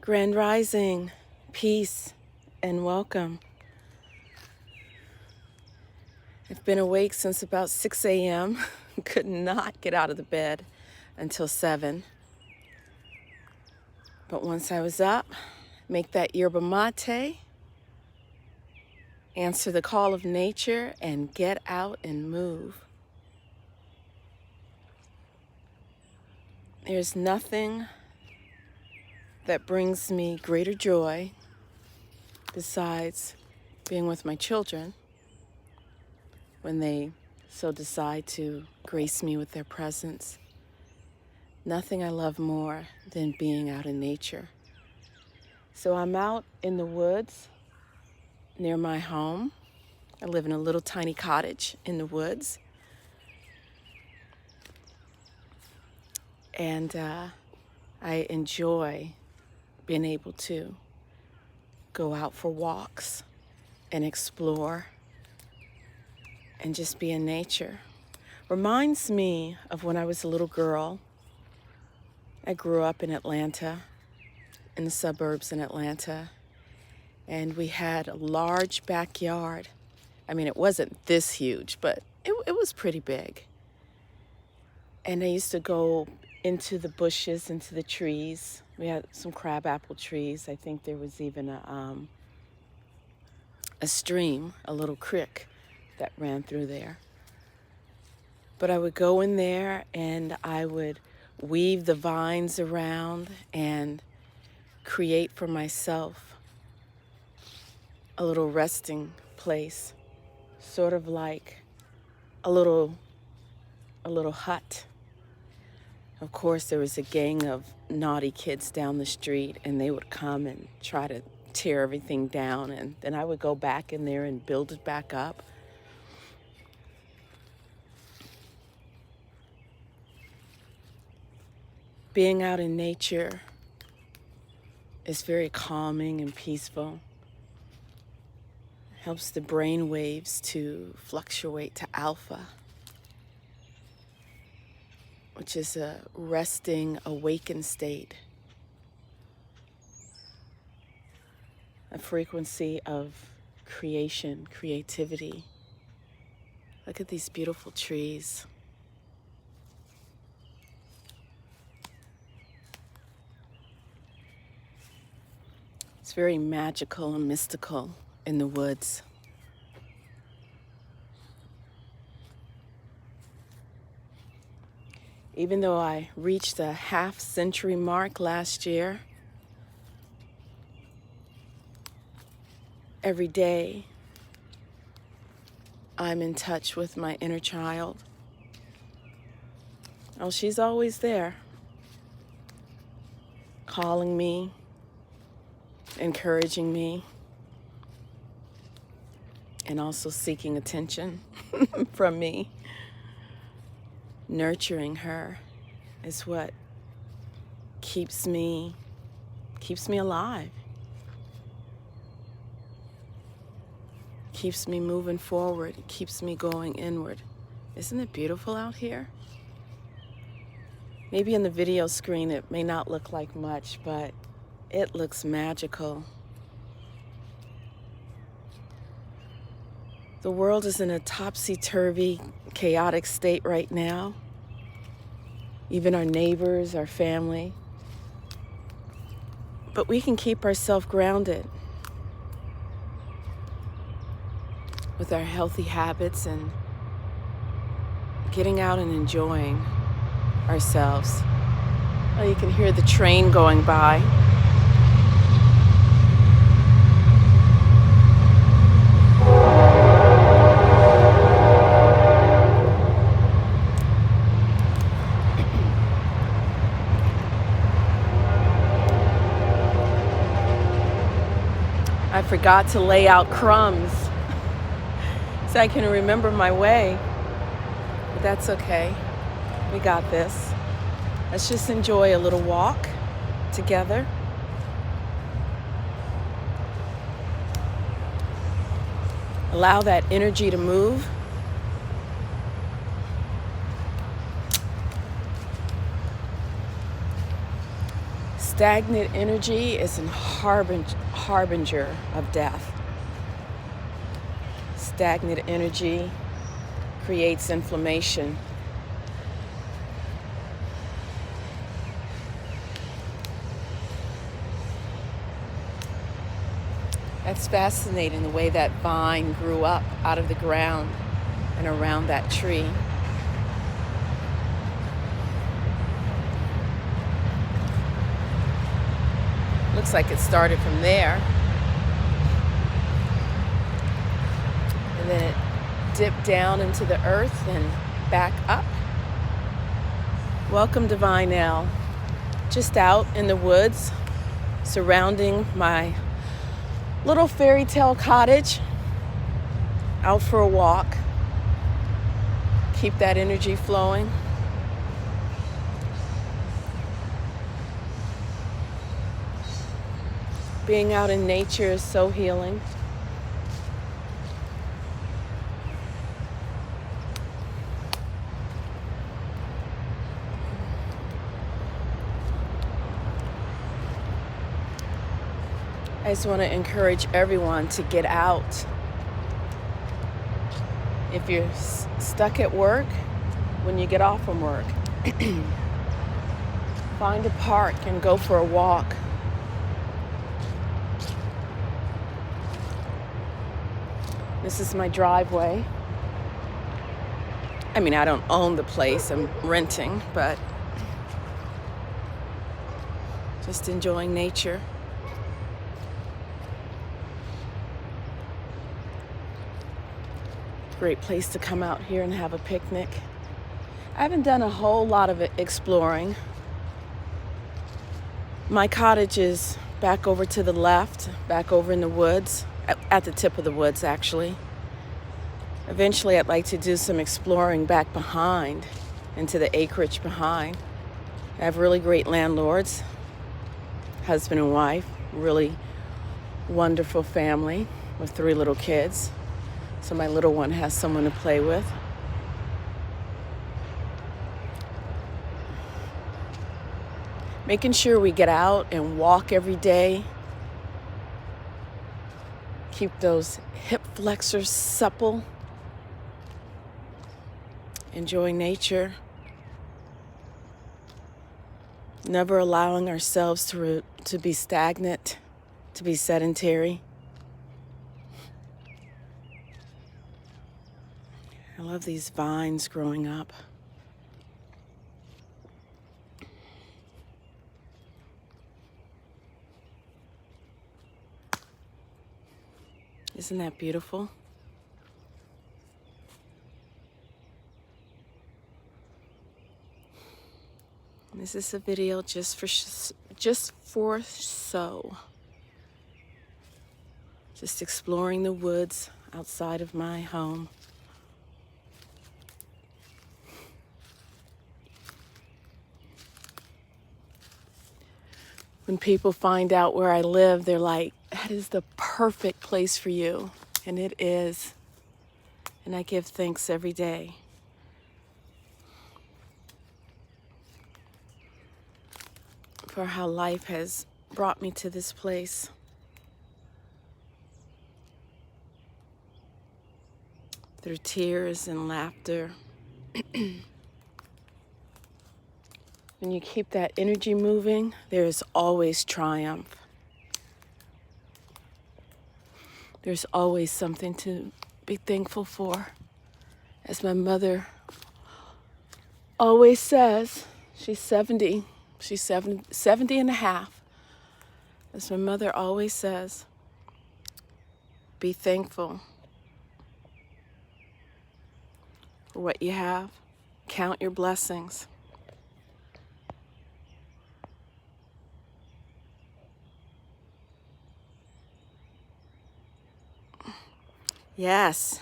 Grand Rising, peace, and welcome. I've been awake since about 6 a.m. Could not get out of the bed until 7. But once I was up, make that yerba mate, answer the call of nature, and get out and move. There's nothing that brings me greater joy besides being with my children when they so decide to grace me with their presence. Nothing I love more than being out in nature. So I'm out in the woods near my home. I live in a little tiny cottage in the woods. And I enjoy being able to go out for walks and explore and just be in nature. Reminds me of when I was a little girl. I grew up in Atlanta, in the suburbs in Atlanta, and we had a large backyard. I mean, it wasn't this huge, but it was pretty big. And I used to go into the bushes, into the trees. We had some crabapple trees. I think there was even a stream, a little creek that ran through there. But I would go in there and I would weave the vines around and create for myself a little resting place, sort of like a little hut. Of course, there was a gang of naughty kids down the street, and they would come and try to tear everything down, and then I would go back in there and build it back up. Being out in nature is very calming and peaceful. Helps the brain waves to fluctuate to alpha, which is a resting, awakened state, a frequency of creation, creativity. Look at these beautiful trees. It's very magical and mystical in the woods. Even though I reached the half-century mark last year, every day I'm in touch with my inner child. Oh, she's always there, calling me, encouraging me, and also seeking attention from me. Nurturing her is what keeps me alive. Keeps me moving forward. It keeps me going inward. Isn't it beautiful out here? Maybe in the video screen it may not look like much, but it looks magical. The world is in a topsy-turvy, chaotic state right now. Even our neighbors, our family. But we can keep ourselves grounded with our healthy habits and getting out and enjoying ourselves. Oh, you can hear the train going by. I forgot to lay out crumbs so I can remember my way, but that's okay. We got this. Let's just enjoy a little walk together. Allow that energy to move. Stagnant energy is a harbinger of death. Stagnant energy creates inflammation. That's fascinating, the way that vine grew up out of the ground and around that tree. Looks like it started from there. And then it dipped down into the earth and back up. Welcome, Divine L. Just out in the woods, surrounding my little fairy tale cottage. Out for a walk. Keep that energy flowing. Being out in nature is so healing. I just want to encourage everyone to get out. If you're stuck at work, when you get off from work, find a park and go for a walk. This is my driveway. I mean, I don't own the place, I'm renting, but just enjoying nature. Great place to come out here and have a picnic. I haven't done a whole lot of exploring. My cottage is back over to the left, back over in the woods, at the tip of the woods actually. Eventually I'd like to do some exploring back behind, into the acreage behind. I have really great landlords, husband and wife, really wonderful family with 3 little kids. So my little one has someone to play with. Making sure we get out and walk every day. Keep those hip flexors supple. Enjoy nature. Never allowing ourselves to be stagnant, to be sedentary. I love these vines growing up. Isn't that beautiful? This is a video just for just exploring the woods outside of my home. When people find out where I live, they're like, that is the perfect place for you. And it is. And I give thanks every day. For how life has brought me to this place. Through tears and laughter. When you keep that energy moving, there is always triumph. There's always something to be thankful for. As my mother always says, she's 70 and a half. As my mother always says, be thankful for what you have. Count your blessings. Yes,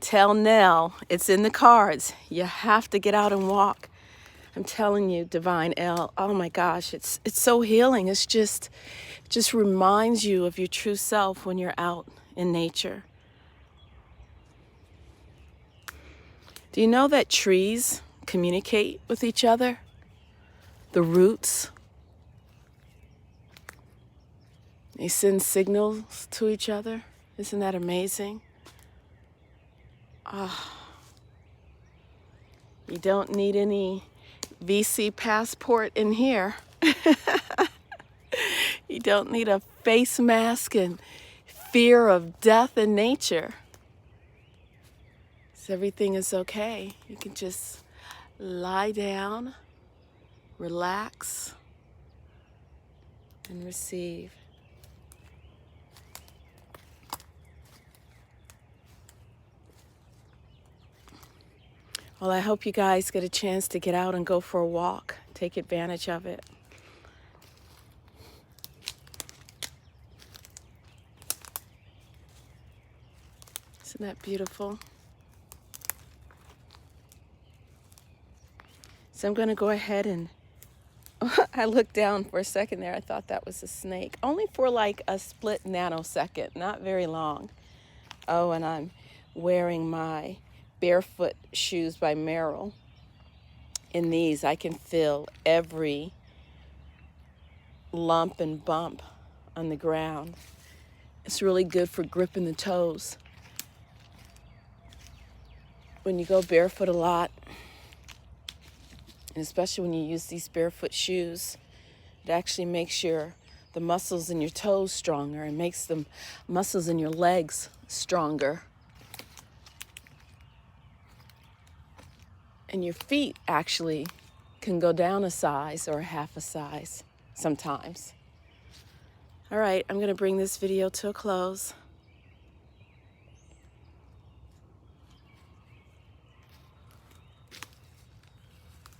tell Nell it's in the cards. You have to get out and walk. I'm telling you, Divine L, oh my gosh, it's so healing. It just reminds you of your true self when you're out in nature. Do you know that trees communicate with each other? The roots. They send signals to each other. Isn't that amazing? You don't need any VC passport in here. You don't need a face mask and fear of death in nature. So everything is okay. You can just lie down, relax, and receive. Well, I hope you guys get a chance to get out and go for a walk. Take advantage of it. Isn't that beautiful? So I'm going to go ahead and I looked down for a second there. I thought that was a snake. Only for like a split nanosecond, not very long. Oh, and I'm wearing my barefoot shoes by Merrill. In these, I can feel every lump and bump on the ground. It's really good for gripping the toes. When you go barefoot a lot, and especially when you use these barefoot shoes, it actually makes the muscles in your toes stronger and makes the muscles in your legs stronger. And your feet actually can go down a size or half a size sometimes. All right, I'm going to bring this video to a close.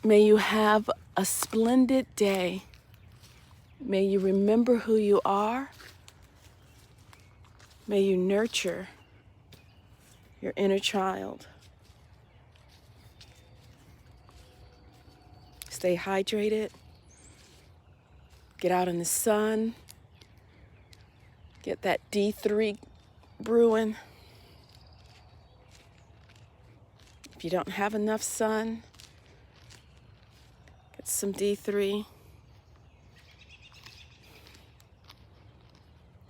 May you have a splendid day. May you remember who you are. May you nurture your inner child. Stay hydrated. Get out in the sun. Get that D3 brewing. If you don't have enough sun, get some D3.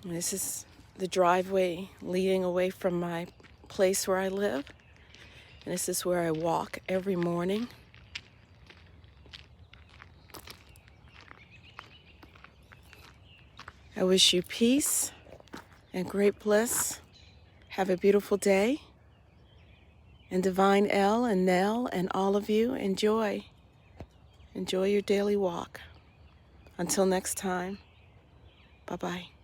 And this is the driveway leading away from my place where I live. And this is where I walk every morning. I wish you peace and great bliss. Have a beautiful day. And Divine L and Nell and all of you, enjoy your daily walk. Until next time, bye-bye.